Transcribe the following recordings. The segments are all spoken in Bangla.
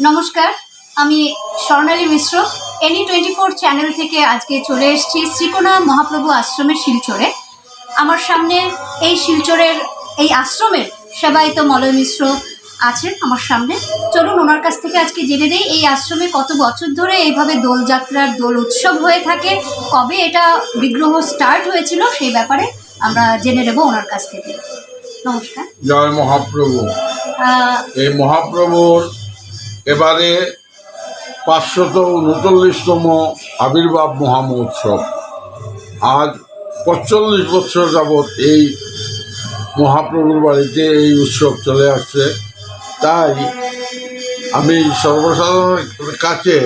নমস্কার, আমি স্বর্ণালী মিশ্র NE24 চ্যানেল থেকে আজকে চলে এসেছি শ্রীকোনা মহাপ্রভু আশ্রমের শিলচরে। আমার সামনে এই শিলচরের এই আশ্রমের সেবায়িত মলয় মিশ্র আছেন আমার সামনে। চলুন ওনার কাছ থেকে আজকে জেনে নেই এই আশ্রমে কত বছর ধরে এইভাবে দোলযাত্রার দোল উৎসব হয়ে থাকে, কবে এটা বিগ্রহ স্টার্ট হয়েছিল সেই ব্যাপারে আমরা জেনে নেব ওনার কাছ থেকে। নমস্কার। জয় মহাপ্রভু। এই মহাপ্রভুর এবারে 539তম আবির্ভাব মহামহোৎসব। আজ 45 বছর যাবৎ এই মহাপ্রভুর বাড়িতে এই উৎসব চলে আসছে। তাই আমি সর্বসাধারণের কাছে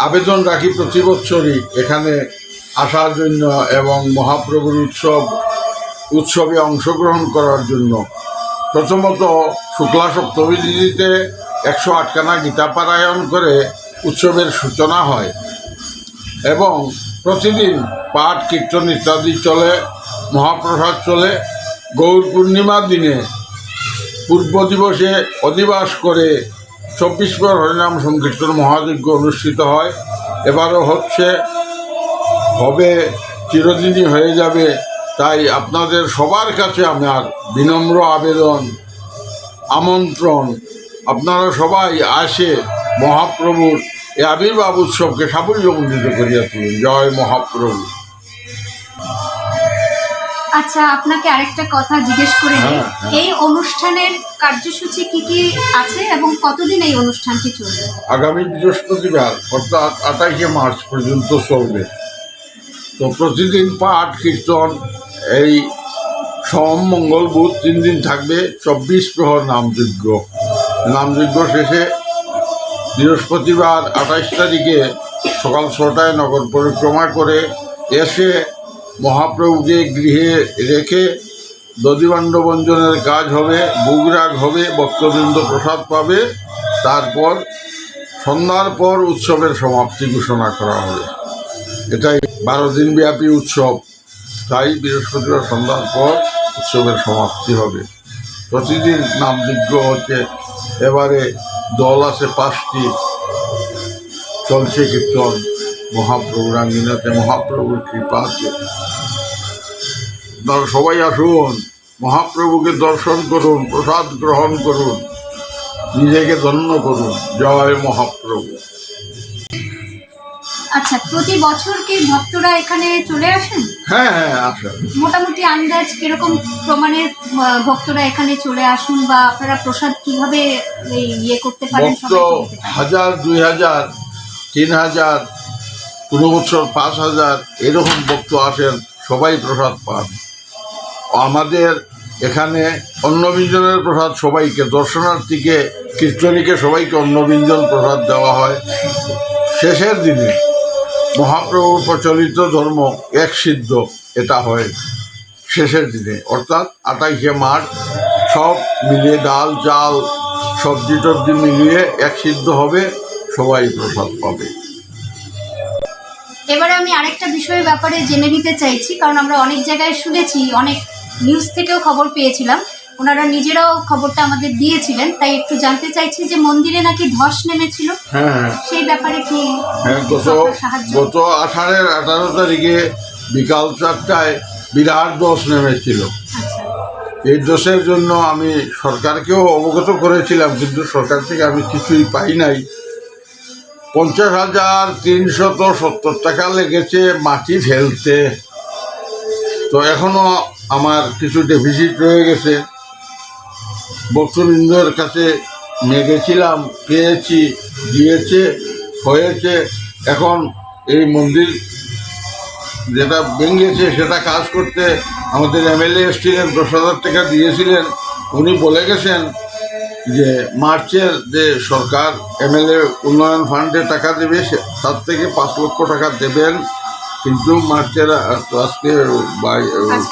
আবেদন রাখি প্রতি বছরই এখানে আসার জন্য এবং মহাপ্রভুর উৎসবে অংশগ্রহণ করার জন্য। প্রথমত শুক্লা সপ্তমী তিথিতে 108 খানা গীতা পারায়ণ করে উৎসবের সূচনা হয় এবং প্রতিদিন পাঠ কীর্তন ইত্যাদি চলে, মহাপ্রসাদ চলে। গৌর পূর্ণিমার দিনে পূর্ব দিবসে অধিবাস করে 24 প্রহর হরিনাম সংকীর্তন মহাযজ্ঞ অনুষ্ঠিত হয়। এবারও হবে, চিরদিনই হয়ে যাবে। তাই আপনাদের সবার কাছে আমার বিনম্র আবেদন, আমন্ত্রণ, আপনারা সবাই আসে মহাপ্রভুর এই আবির্ভাব উৎসবকে সাফল্যমণ্ডিত করিয়া তুলুন। জয় মহাপ্রভু। আচ্ছা, আপনাকে আরেকটা কথা জিজ্ঞেস করে নিই, এই অনুষ্ঠানের কার্যসূচি কি কি আছে এবং কতদিন এই অনুষ্ঠানটি চলবে? আগামী বৃহস্পতিবার অর্থাৎ 28শে মার্চ পর্যন্ত চলবে। তো প্রতিদিন পাঠ কীর্তন, এই সোম মঙ্গল বুধ 3 দিন থাকবে। 24 প্রহর নামযজ্ঞ শেষে বৃহস্পতিবার 28 তারিখে সকাল 6টায় নগর পরিক্রমা করে এসে মহাপ্রভুকে গৃহে রেখে দধিভাণ্ড বঞ্জনের কাজ হবে, ভোগরাগ হবে, ভক্তবৃন্দ প্রসাদ পাবে। তারপর সন্ধ্যার পর উৎসবের সমাপ্তি ঘোষণা করা হবে। এটাই 12 দিন ব্যাপী উৎসব। তাই বৃহস্পতিবার সন্ধ্যার পর উৎসবের সমাপ্তি হবে। প্রতিদিন নামযজ্ঞ হচ্ছে। এবারে দল আছে 5টি, চলছে কীর্তন। মহাপ্রভুর আঙ্গিনাতে মহাপ্রভুর কৃপা আছে। আপনারা সবাই আসুন, মহাপ্রভুকে দর্শন করুন, প্রসাদ গ্রহণ করুন, নিজেকে ধন্য করুন। জয় মহাপ্রভু। আচ্ছা, প্রতি বছর কি ভক্তরা এখানে চলে আসেন? হ্যাঁ, আসেন। মোটামুটি আন্দাজ কিরকম প্রমাণের ভক্তরা এখানে চলে আসুন, বা আপনারা প্রসাদ কিভাবে ইয়ে করতে পারেন? ভক্ত 1000, 2000, 3000, কোনো বছর 5000 এরকম ভক্ত আসেন, সবাই প্রসাদ পান। আমাদের এখানে অন্নব্যঞ্জনের প্রসাদ সবাইকে, দর্শনার্থীকে, কীর্তনীকে সবাইকে অন্নব্যঞ্জন প্রসাদ দেওয়া হয়। শেষের দিনে মহাপ্রভুর প্রচলিত ধর্ম এক সিদ্ধ, এটা হয় শেষের দিনে, অর্থাৎ 28শে মার্চ। সব মিলিয়ে ডাল চাল সবজি টবজি মিলিয়ে এক সিদ্ধ হবে, সবাই প্রসাদ পাবে। এবারে আমি আরেকটা বিষয়ের ব্যাপারে জেনে নিতে চাইছি, কারণ আমরা অনেক জায়গায় শুনেছি, অনেক নিউজ থেকেও খবর পেয়েছিলাম, ওনারা নিজেরাও খবরটা আমাদের দিয়েছিলেন। তাই একটু জানতে চাইছি যে মন্দিরে নাকি ধস নেমেছিল। হ্যাঁ, সেই ব্যাপারে কি? গত আষাঢ়ের 18 তারিখে বিকাল 4টায় বিরাট ধস নেমেছিল। এই দোষের জন্য আমি সরকারকেও অবগত করেছিলাম, কিন্তু সরকার থেকে আমি কিছুই পাই নাই। 50,370 টাকা লেগেছে মাটি ফেলতে। তো এখনও আমার কিছু ডেফিসিট রয়ে গেছে। ভক্তবৃন্দের কাছে গেছিলাম, পেয়েছি, দিয়েছে, হয়েছে। এখন এই মন্দির যেটা ভেঙেছে সেটা কাজ করতে আমাদের MLA এসেছিলেন, 10,000 টাকা দিয়েছিলেন। উনি বলে গেছেন যে মার্চের যে সরকার MLA উন্নয়ন ফান্ডে টাকা দেবে, তার থেকে 5 লক্ষ টাকা দেবেন। কিন্তু মার্চের আজকে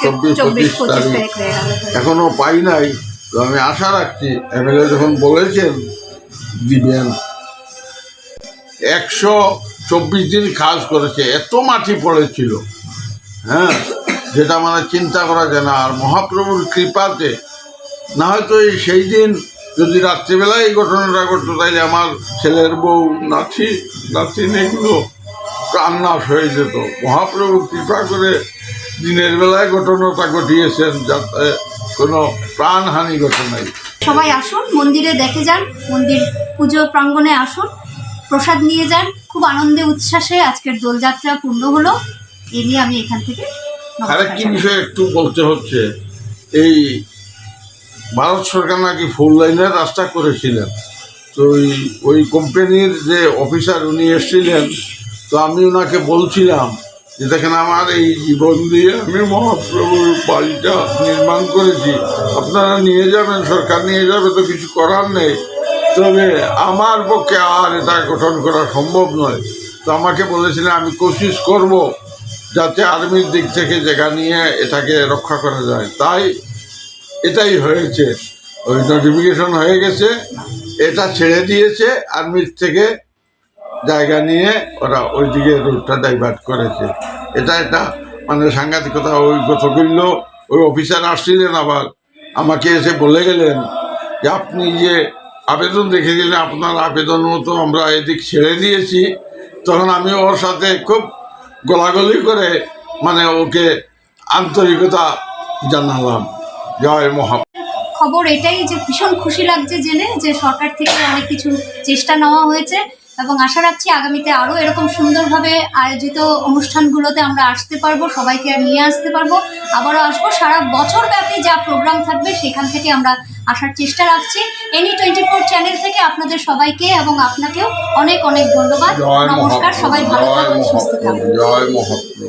24-25 তারিখ এখনও পাই নাই। তো আমি আশা রাখছি MLA যখন বলেছেন দিবেন। 124 দিন কাজ করেছে, এত মাটি পড়েছিল, যেটা মানে চিন্তা করা যায় না। আর মহাপ্রভুর কৃপাতে না হয়তো সেই দিন যদি রাত্রিবেলায় এই ঘটনাটা ঘটতো তাইলে আমার ছেলের বউ নাতিন এগুলো প্রাণনাশ হয়ে যেত। মহাপ্রভু কৃপা করে দিনের বেলায় ঘটনাটা ঘটিয়েছেন, যাতে কোনো প্রাণহানি ঘটে নাই। সবাই আসুন, মন্দিরে দেখে যান, মন্দির পুজো প্রাঙ্গণে আসুন, প্রসাদ নিয়ে যান। খুব আনন্দে উচ্ছ্বাসে আজকের দোলযাত্রা পূর্ণ হলো। এই নিয়ে আমি এখান থেকে আরেকটি বিষয় একটু বলতে হচ্ছে, এই ভারত সরকার নাকি 4 লাইনের রাস্তা করেছিলেন। তো ওই কোম্পানির যে অফিসার উনি এসেছিলেন, তো আমি ওনাকে বলছিলাম যে দেখেন আমার এই জীবন দিয়ে আমি মহাপ্রভুর বাড়িটা নির্মাণ করেছি, আপনারা নিয়ে যাবেন, সরকার নিয়ে যাবে, তো কিছু করার নেই, তবে আমার পক্ষে আর এটা গঠন করা সম্ভব নয়। তো আমাকে বলেছিলেন আমি কোশিশ করব যাতে আর্মির দিক থেকে জায়গা নিয়ে এটাকে রক্ষা করা যায়। তাই এটাই হয়েছে, ওই নোটিফিকেশন হয়ে গেছে, এটা ছেড়ে দিয়েছে, আর্মির থেকে জায়গা নিয়ে ওরা ওইদিকে রোডটা ডাইভার্ট করেছে। এটা একটা মানে সাংঘাতিকতা। ওই গত করল ওই অফিসার আসছিলেন, আবার আমাকে এসে বলে গেলেন যে আপনি যে আবেদন রেখে দিলেন, আপনার আবেদন মতো আমরা এদিক ছেড়ে দিয়েছি। তখন আমি ওর সাথে খুব গলাগলি করে মানে ওকে আন্তরিকতা জানালাম। জয় মহা। খবর এটাই যে ভীষণ খুশি লাগছে জেনে যে সরকার থেকে অনেক কিছু চেষ্টা নেওয়া হয়েছে, এবং আশা রাখছি আগামীতে আরও এরকম সুন্দরভাবে আয়োজিত অনুষ্ঠানগুলোতে আমরা আসতে পারবো, সবাইকে নিয়ে আসতে পারবো, আবারও আসবো। সারা বছর ব্যাপী যা প্রোগ্রাম থাকবে সেখান থেকে আমরা আসার চেষ্টা রাখছি। NE24 চ্যানেল থেকে আপনাদের সবাইকে এবং আপনাকেও অনেক অনেক ধন্যবাদ। নমস্কার, সবাই ভালো থাকুন, সুস্থ থাকুন। জয় মহাপ্রভু।